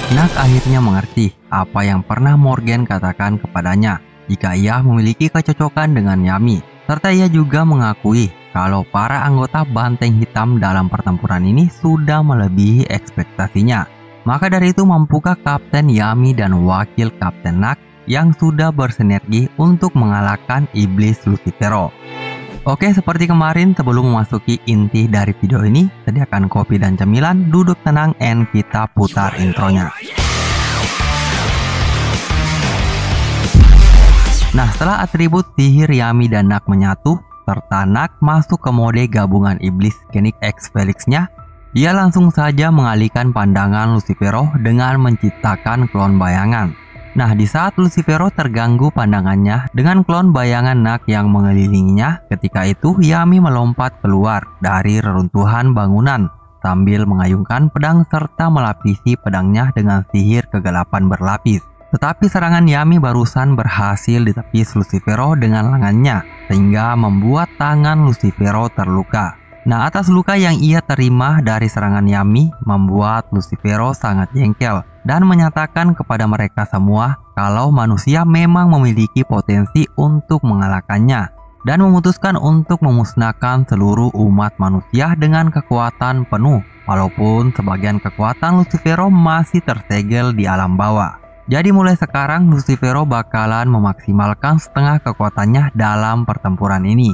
Nak akhirnya mengerti apa yang pernah Morgan katakan kepadanya jika ia memiliki kecocokan dengan Yami. Serta ia juga mengakui kalau para anggota Banteng Hitam dalam pertempuran ini sudah melebihi ekspektasinya. Maka dari itu mampukah Kapten Yami dan Wakil Kapten Nak yang sudah bersinergi untuk mengalahkan iblis Lucifero? Oke, seperti kemarin sebelum memasuki inti dari video ini, sediakan kopi dan cemilan, duduk tenang, and kita putar intronya. Nah, setelah atribut sihir Yami dan Nak menyatu, serta Nak masuk ke mode gabungan iblis Genik X Felix-nya, dia langsung saja mengalihkan pandangan Lucifero dengan menciptakan klon bayangan. Nah, di saat Lucifero terganggu pandangannya dengan klon bayangan Nak yang mengelilinginya, ketika itu Yami melompat keluar dari reruntuhan bangunan sambil mengayunkan pedang serta melapisi pedangnya dengan sihir kegelapan berlapis. Tetapi serangan Yami barusan berhasil ditepis Lucifero dengan lengannya, sehingga membuat tangan Lucifero terluka. Nah, atas luka yang ia terima dari serangan Yami membuat Lucifero sangat jengkel dan menyatakan kepada mereka semua kalau manusia memang memiliki potensi untuk mengalahkannya dan memutuskan untuk memusnahkan seluruh umat manusia dengan kekuatan penuh, walaupun sebagian kekuatan Lucifero masih tersegel di alam bawah. Jadi mulai sekarang Lucifero bakalan memaksimalkan setengah kekuatannya dalam pertempuran ini.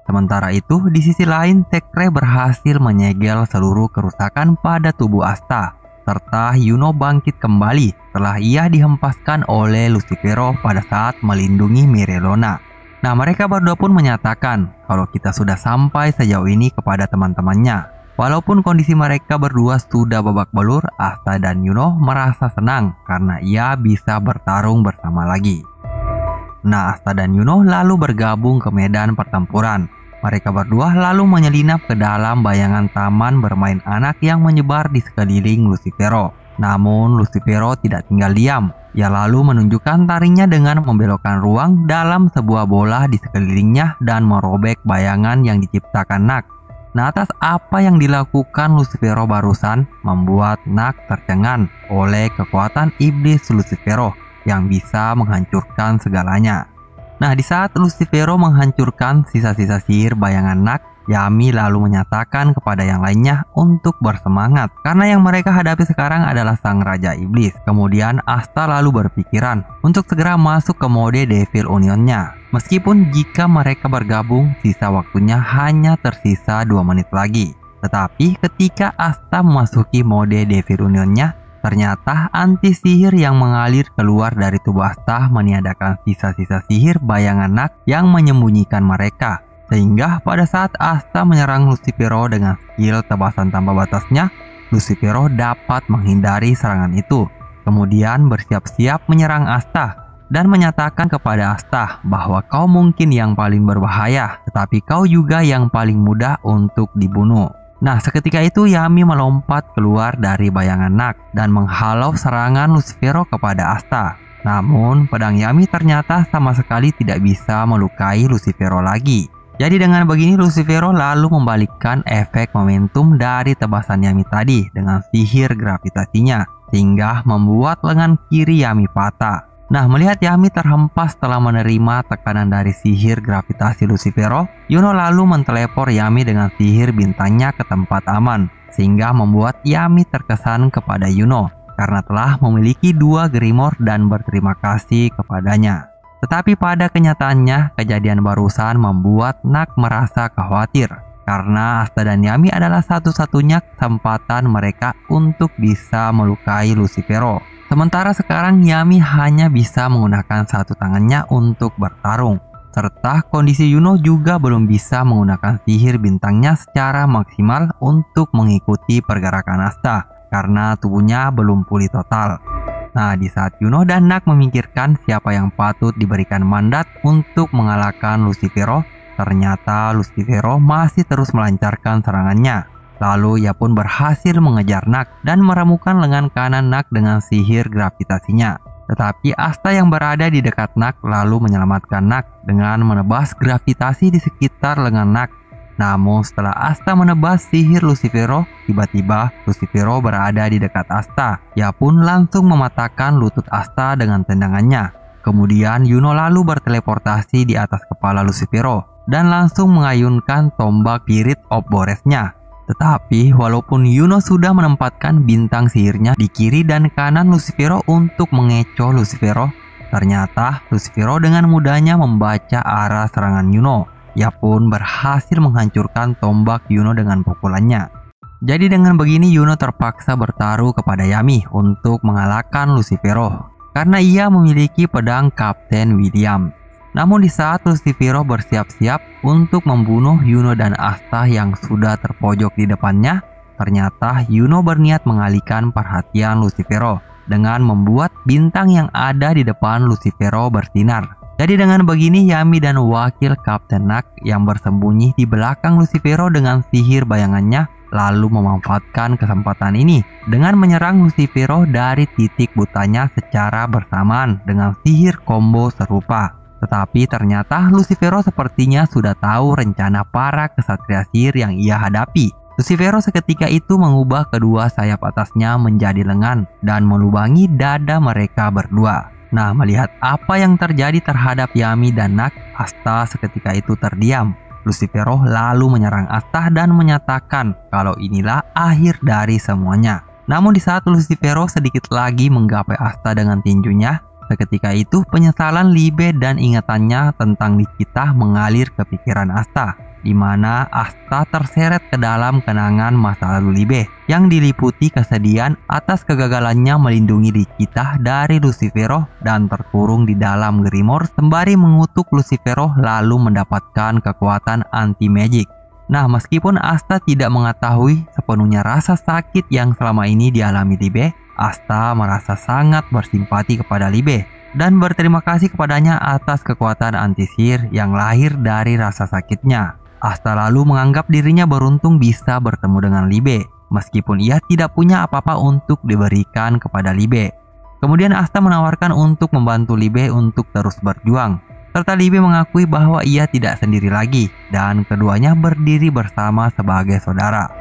Sementara itu, di sisi lain, Sekre berhasil menyegel seluruh kerusakan pada tubuh Asta, serta Yuno bangkit kembali setelah ia dihempaskan oleh Lucifero pada saat melindungi Mirelona. Nah, mereka berdua pun menyatakan kalau kita sudah sampai sejauh ini kepada teman-temannya. Walaupun kondisi mereka berdua sudah babak belur, Asta dan Yuno merasa senang karena ia bisa bertarung bersama lagi. Nah, Asta dan Yuno lalu bergabung ke medan pertempuran. Mereka berdua lalu menyelinap ke dalam bayangan taman bermain anak yang menyebar di sekeliling Lucifero. Namun Lucifero tidak tinggal diam. Ia lalu menunjukkan taringnya dengan membelokkan ruang dalam sebuah bola di sekelilingnya dan merobek bayangan yang diciptakan Nak. Nah, atas apa yang dilakukan Lucifero barusan membuat Nak tercengang oleh kekuatan iblis Lucifero yang bisa menghancurkan segalanya. Nah, di saat Lucifero menghancurkan sisa-sisa sihir bayangan Nak, Yami lalu menyatakan kepada yang lainnya untuk bersemangat karena yang mereka hadapi sekarang adalah sang Raja Iblis. Kemudian Asta lalu berpikiran untuk segera masuk ke mode Devil Union-nya. Meskipun jika mereka bergabung, sisa waktunya hanya tersisa 2 menit lagi. Tetapi ketika Asta memasuki mode Devil Union-nya, ternyata anti sihir yang mengalir keluar dari tubuh Asta meniadakan sisa-sisa sihir bayangan Nak yang menyembunyikan mereka. Sehingga pada saat Asta menyerang Lucifero dengan skill tebasan tanpa batasnya, Lucifero dapat menghindari serangan itu. Kemudian bersiap-siap menyerang Asta dan menyatakan kepada Asta bahwa kau mungkin yang paling berbahaya, tetapi kau juga yang paling mudah untuk dibunuh. Nah, seketika itu Yami melompat keluar dari bayangan Nak dan menghalau serangan Lucifero kepada Asta. Namun, pedang Yami ternyata sama sekali tidak bisa melukai Lucifero lagi. Jadi dengan begini Lucifero lalu membalikkan efek momentum dari tebasan Yami tadi dengan sihir gravitasinya, sehingga membuat lengan kiri Yami patah. Nah, melihat Yami terhempas setelah menerima tekanan dari sihir gravitasi Lucifero, Yuno lalu mentelepor Yami dengan sihir bintangnya ke tempat aman, sehingga membuat Yami terkesan kepada Yuno karena telah memiliki 2 Grimoire dan berterima kasih kepadanya. Tetapi pada kenyataannya, kejadian barusan membuat Nak merasa khawatir karena Asta dan Yami adalah satu-satunya kesempatan mereka untuk bisa melukai Lucifero. Sementara sekarang Yami hanya bisa menggunakan satu tangannya untuk bertarung. Serta kondisi Yuno juga belum bisa menggunakan sihir bintangnya secara maksimal untuk mengikuti pergerakan Asta karena tubuhnya belum pulih total. Nah, di saat Yuno dan Nak memikirkan siapa yang patut diberikan mandat untuk mengalahkan Lucifero, ternyata Lucifero masih terus melancarkan serangannya. Lalu ia pun berhasil mengejar Nak dan meremukan lengan kanan Nak dengan sihir gravitasinya. Tetapi Asta yang berada di dekat Nak lalu menyelamatkan Nak dengan menebas gravitasi di sekitar lengan Nak. Namun setelah Asta menebas sihir Lucifero, tiba-tiba Lucifero berada di dekat Asta. Ia pun langsung mematahkan lutut Asta dengan tendangannya. Kemudian Yuno lalu berteleportasi di atas kepala Lucifero dan langsung mengayunkan tombak Spirit of Boresnya. Tetapi walaupun Yuno sudah menempatkan bintang sihirnya di kiri dan kanan Lucifero untuk mengecoh Lucifero, ternyata Lucifero dengan mudahnya membaca arah serangan Yuno. Ia pun berhasil menghancurkan tombak Yuno dengan pukulannya. Jadi dengan begini Yuno terpaksa bertaruh kepada Yami untuk mengalahkan Lucifero karena ia memiliki pedang Kapten William. Namun di saat Lucifero bersiap-siap untuk membunuh Yuno dan Asta yang sudah terpojok di depannya, ternyata Yuno berniat mengalihkan perhatian Lucifero dengan membuat bintang yang ada di depan Lucifero bersinar. Jadi dengan begini Yami dan wakil Kapten Nak yang bersembunyi di belakang Lucifero dengan sihir bayangannya lalu memanfaatkan kesempatan ini dengan menyerang Lucifero dari titik butanya secara bersamaan dengan sihir combo serupa. Tetapi ternyata Lucifero sepertinya sudah tahu rencana para kesatria sihir yang ia hadapi. Lucifero seketika itu mengubah kedua sayap atasnya menjadi lengan dan melubangi dada mereka berdua. Nah, melihat apa yang terjadi terhadap Yami dan Nak, Asta seketika itu terdiam. Lucifero lalu menyerang Asta dan menyatakan kalau inilah akhir dari semuanya. Namun di saat Lucifero sedikit lagi menggapai Asta dengan tinjunya, seketika itu penyesalan Libe dan ingatannya tentang Nikita mengalir ke pikiran Asta, di mana Asta terseret ke dalam kenangan masa lalu Libe yang diliputi kesedihan atas kegagalannya melindungi Nikita dari Lucifero dan terkurung di dalam Grimoire sembari mengutuk Lucifero lalu mendapatkan kekuatan anti-magic. Nah, meskipun Asta tidak mengetahui sepenuhnya rasa sakit yang selama ini dialami Libe, Asta merasa sangat bersimpati kepada Libe dan berterima kasih kepadanya atas kekuatan anti-sihir yang lahir dari rasa sakitnya. Asta lalu menganggap dirinya beruntung bisa bertemu dengan Libe, meskipun ia tidak punya apa-apa untuk diberikan kepada Libe. Kemudian Asta menawarkan untuk membantu Libe untuk terus berjuang, serta Libe mengakui bahwa ia tidak sendiri lagi dan keduanya berdiri bersama sebagai saudara.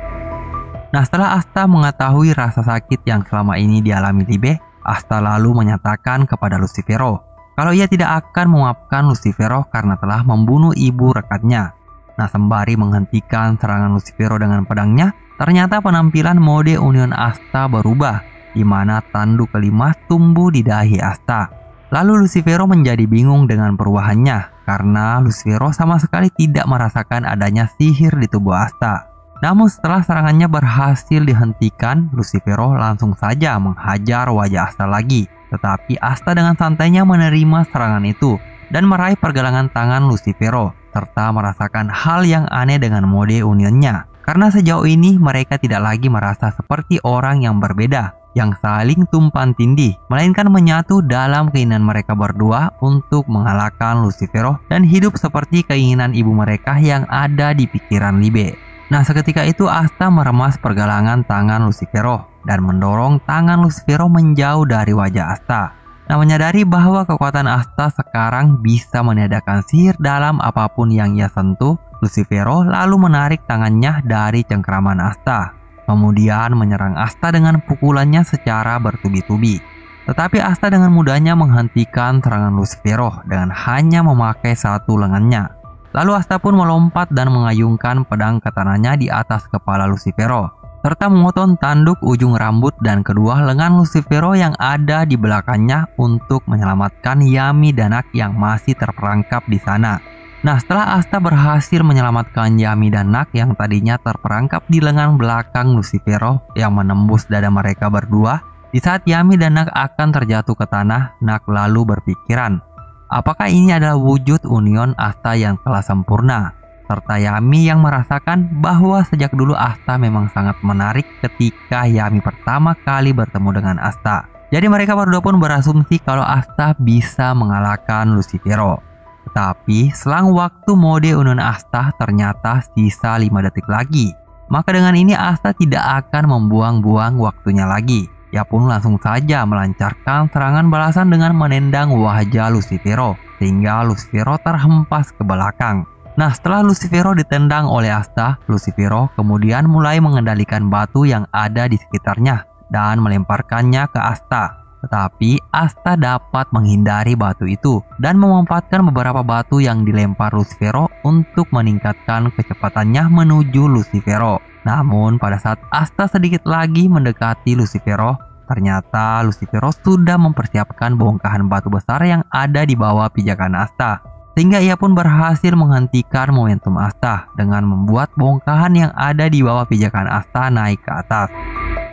Nah, setelah Asta mengetahui rasa sakit yang selama ini dialami Libe, Asta lalu menyatakan kepada Lucifero kalau ia tidak akan memaafkan Lucifero karena telah membunuh ibu rekatnya. Nah, sembari menghentikan serangan Lucifero dengan pedangnya, ternyata penampilan mode Union Asta berubah, di mana tanduk kelima tumbuh di dahi Asta. Lalu Lucifero menjadi bingung dengan perubahannya, karena Lucifero sama sekali tidak merasakan adanya sihir di tubuh Asta. Namun setelah serangannya berhasil dihentikan, Lucifero langsung saja menghajar wajah Asta lagi. Tetapi Asta dengan santainya menerima serangan itu dan meraih pergelangan tangan Lucifero, serta merasakan hal yang aneh dengan mode unionnya. Karena sejauh ini mereka tidak lagi merasa seperti orang yang berbeda, yang saling tumpang tindih, melainkan menyatu dalam keinginan mereka berdua untuk mengalahkan Lucifero dan hidup seperti keinginan ibu mereka yang ada di pikiran Libe. Nah, seketika itu Asta meremas pergelangan tangan Lucifero dan mendorong tangan Lucifero menjauh dari wajah Asta. Nah, menyadari bahwa kekuatan Asta sekarang bisa meniadakan sihir dalam apapun yang ia sentuh, Lucifero lalu menarik tangannya dari cengkraman Asta, kemudian menyerang Asta dengan pukulannya secara bertubi-tubi. Tetapi Asta dengan mudahnya menghentikan serangan Lucifero dengan hanya memakai satu lengannya. Lalu Asta pun melompat dan mengayunkan pedang katananya di atas kepala Lucifero, serta memotong tanduk ujung rambut dan kedua lengan Lucifero yang ada di belakangnya untuk menyelamatkan Yami dan Nak yang masih terperangkap di sana. Nah, setelah Asta berhasil menyelamatkan Yami dan Nak yang tadinya terperangkap di lengan belakang Lucifero yang menembus dada mereka berdua, di saat Yami dan Nak akan terjatuh ke tanah, Nak lalu berpikiran, apakah ini adalah wujud union Asta yang telah sempurna? Serta Yami yang merasakan bahwa sejak dulu Asta memang sangat menarik ketika Yami pertama kali bertemu dengan Asta. Jadi mereka berdua pun berasumsi kalau Asta bisa mengalahkan Lucifero. Tetapi selang waktu mode union Asta ternyata sisa 5 detik lagi. Maka dengan ini Asta tidak akan membuang-buang waktunya lagi. Ia pun langsung saja melancarkan serangan balasan dengan menendang wajah Lucifero, sehingga Lucifero terhempas ke belakang. Nah, setelah Lucifero ditendang oleh Asta, Lucifero kemudian mulai mengendalikan batu yang ada di sekitarnya dan melemparkannya ke Asta. Tetapi Asta dapat menghindari batu itu dan memanfaatkan beberapa batu yang dilempar Lucifero untuk meningkatkan kecepatannya menuju Lucifero. Namun pada saat Asta sedikit lagi mendekati Lucifero, ternyata Lucifero sudah mempersiapkan bongkahan batu besar yang ada di bawah pijakan Asta. Sehingga ia pun berhasil menghentikan momentum Asta dengan membuat bongkahan yang ada di bawah pijakan Asta naik ke atas.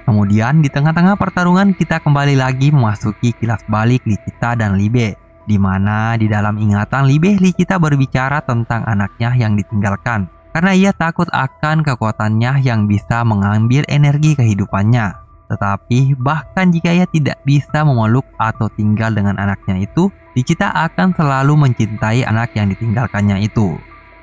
Kemudian di tengah-tengah pertarungan kita kembali lagi memasuki kilas balik Licita dan Libe, di mana di dalam ingatan Libe, Licita berbicara tentang anaknya yang ditinggalkan karena ia takut akan kekuatannya yang bisa mengambil energi kehidupannya. Tetapi bahkan jika ia tidak bisa memeluk atau tinggal dengan anaknya itu, Licita akan selalu mencintai anak yang ditinggalkannya itu.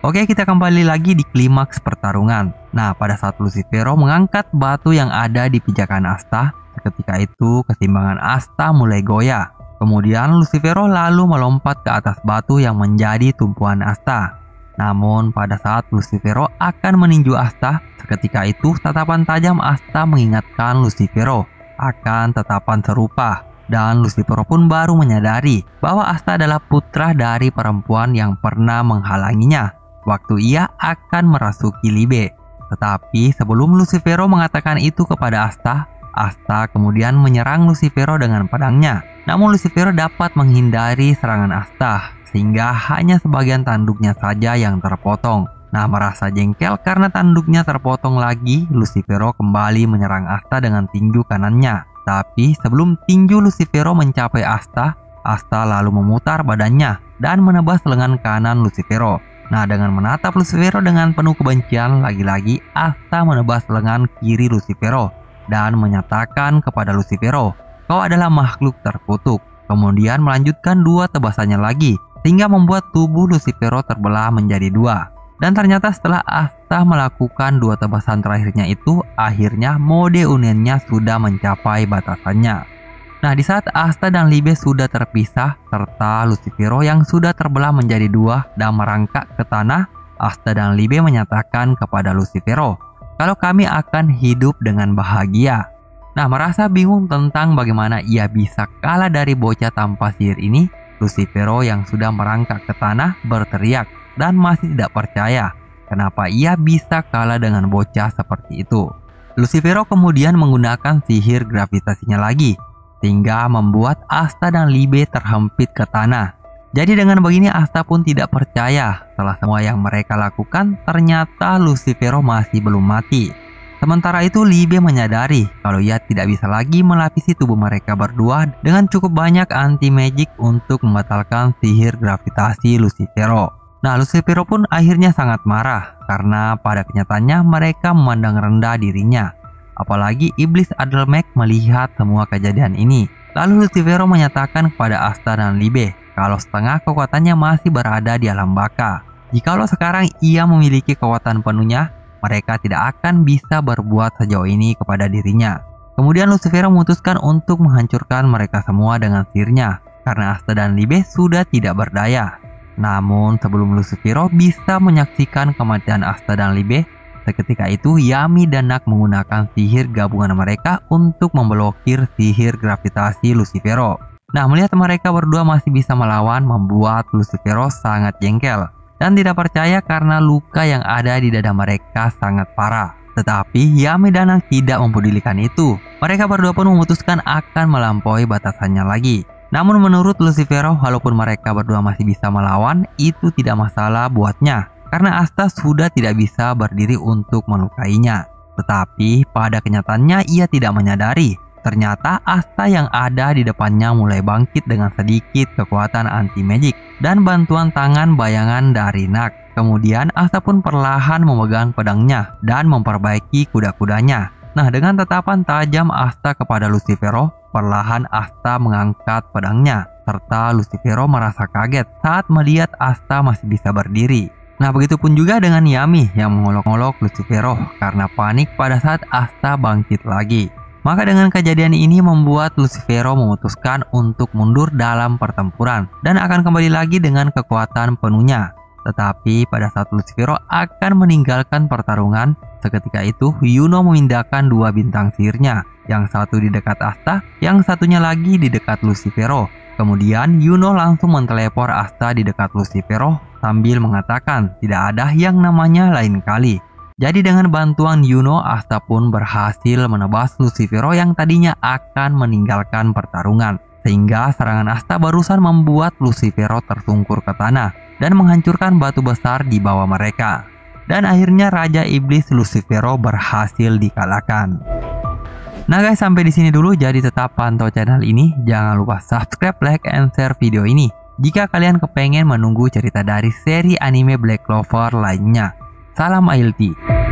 Oke, kita kembali lagi di klimaks pertarungan. Nah, pada saat Lucifero mengangkat batu yang ada di pijakan Asta, ketika itu keseimbangan Asta mulai goyah. Kemudian Lucifero lalu melompat ke atas batu yang menjadi tumpuan Asta. Namun pada saat Lucifero akan meninju Asta, seketika itu tatapan tajam Asta mengingatkan Lucifero akan tatapan serupa. Dan Lucifero pun baru menyadari bahwa Asta adalah putra dari perempuan yang pernah menghalanginya waktu ia akan merasuki Libe. Tetapi sebelum Lucifero mengatakan itu kepada Asta, Asta kemudian menyerang Lucifero dengan pedangnya. Namun Lucifero dapat menghindari serangan Asta, sehingga hanya sebagian tanduknya saja yang terpotong. Nah, merasa jengkel karena tanduknya terpotong lagi, Lucifero kembali menyerang Asta dengan tinju kanannya. Tapi sebelum tinju Lucifero mencapai Asta, Asta lalu memutar badannya dan menebas lengan kanan Lucifero. Nah, dengan menatap Lucifero dengan penuh kebencian, lagi-lagi Asta menebas lengan kiri Lucifero dan menyatakan kepada Lucifero, "Kau adalah makhluk terkutuk." Kemudian melanjutkan dua tebasannya lagi, sehingga membuat tubuh Lucifero terbelah menjadi dua. Dan ternyata setelah Asta melakukan dua tebasan terakhirnya itu, akhirnya mode unionnya sudah mencapai batasannya. Nah, di saat Asta dan Libe sudah terpisah, serta Lucifero yang sudah terbelah menjadi dua dan merangkak ke tanah, Asta dan Libe menyatakan kepada Lucifero, kalau kami akan hidup dengan bahagia. Nah, merasa bingung tentang bagaimana ia bisa kalah dari bocah tanpa sihir ini, Lucifero yang sudah merangkak ke tanah berteriak dan masih tidak percaya kenapa ia bisa kalah dengan bocah seperti itu. Lucifero kemudian menggunakan sihir gravitasinya lagi, sehingga membuat Asta dan Libe terhempit ke tanah. Jadi dengan begini Asta pun tidak percaya setelah semua yang mereka lakukan ternyata Lucifero masih belum mati. Sementara itu Libe menyadari kalau ia tidak bisa lagi melapisi tubuh mereka berdua dengan cukup banyak anti-magic untuk membatalkan sihir gravitasi Lucifero. Nah, Lucifero pun akhirnya sangat marah karena pada kenyataannya mereka memandang rendah dirinya. Apalagi iblis Adelmech melihat semua kejadian ini. Lalu Lucifero menyatakan kepada Asta dan Libe kalau setengah kekuatannya masih berada di alam baka. Jikalau sekarang ia memiliki kekuatan penuhnya, mereka tidak akan bisa berbuat sejauh ini kepada dirinya. Kemudian Lucifero memutuskan untuk menghancurkan mereka semua dengan sihirnya, karena Asta dan Libe sudah tidak berdaya. Namun sebelum Lucifero bisa menyaksikan kematian Asta dan Libe, seketika itu Yami dan Nak menggunakan sihir gabungan mereka untuk memblokir sihir gravitasi Lucifero. Nah, melihat mereka berdua masih bisa melawan membuat Lucifero sangat jengkel dan tidak percaya karena luka yang ada di dada mereka sangat parah. Tetapi Yami dan Nak tidak mempedulikan itu. Mereka berdua pun memutuskan akan melampaui batasannya lagi. Namun menurut Lucifero, walaupun mereka berdua masih bisa melawan, itu tidak masalah buatnya karena Asta sudah tidak bisa berdiri untuk melukainya. Tetapi pada kenyataannya ia tidak menyadari ternyata Asta yang ada di depannya mulai bangkit dengan sedikit kekuatan anti-magic dan bantuan tangan bayangan dari Nak. Kemudian Asta pun perlahan memegang pedangnya dan memperbaiki kuda-kudanya. Nah, dengan tatapan tajam Asta kepada Lucifero, perlahan Asta mengangkat pedangnya, serta Lucifero merasa kaget saat melihat Asta masih bisa berdiri. Nah, begitupun juga dengan Yami yang mengolok-olok Lucifero karena panik pada saat Asta bangkit lagi. Maka dengan kejadian ini membuat Lucifero memutuskan untuk mundur dalam pertempuran dan akan kembali lagi dengan kekuatan penuhnya. Tetapi pada saat Lucifero akan meninggalkan pertarungan, seketika itu Yuno memindahkan dua bintang sihirnya, yang satu di dekat Asta, yang satunya lagi di dekat Lucifero. Kemudian Yuno langsung mentelepor Asta di dekat Lucifero sambil mengatakan tidak ada yang namanya lain kali. Jadi dengan bantuan Yuno, Asta pun berhasil menebas Lucifero yang tadinya akan meninggalkan pertarungan. Sehingga serangan Asta barusan membuat Lucifero tersungkur ke tanah dan menghancurkan batu besar di bawah mereka. Dan akhirnya Raja Iblis Lucifero berhasil dikalahkan. Nah guys, sampai di sini dulu, jadi tetap pantau channel ini. Jangan lupa subscribe, like, and share video ini jika kalian kepengen menunggu cerita dari seri anime Black Clover lainnya. Salam AILT.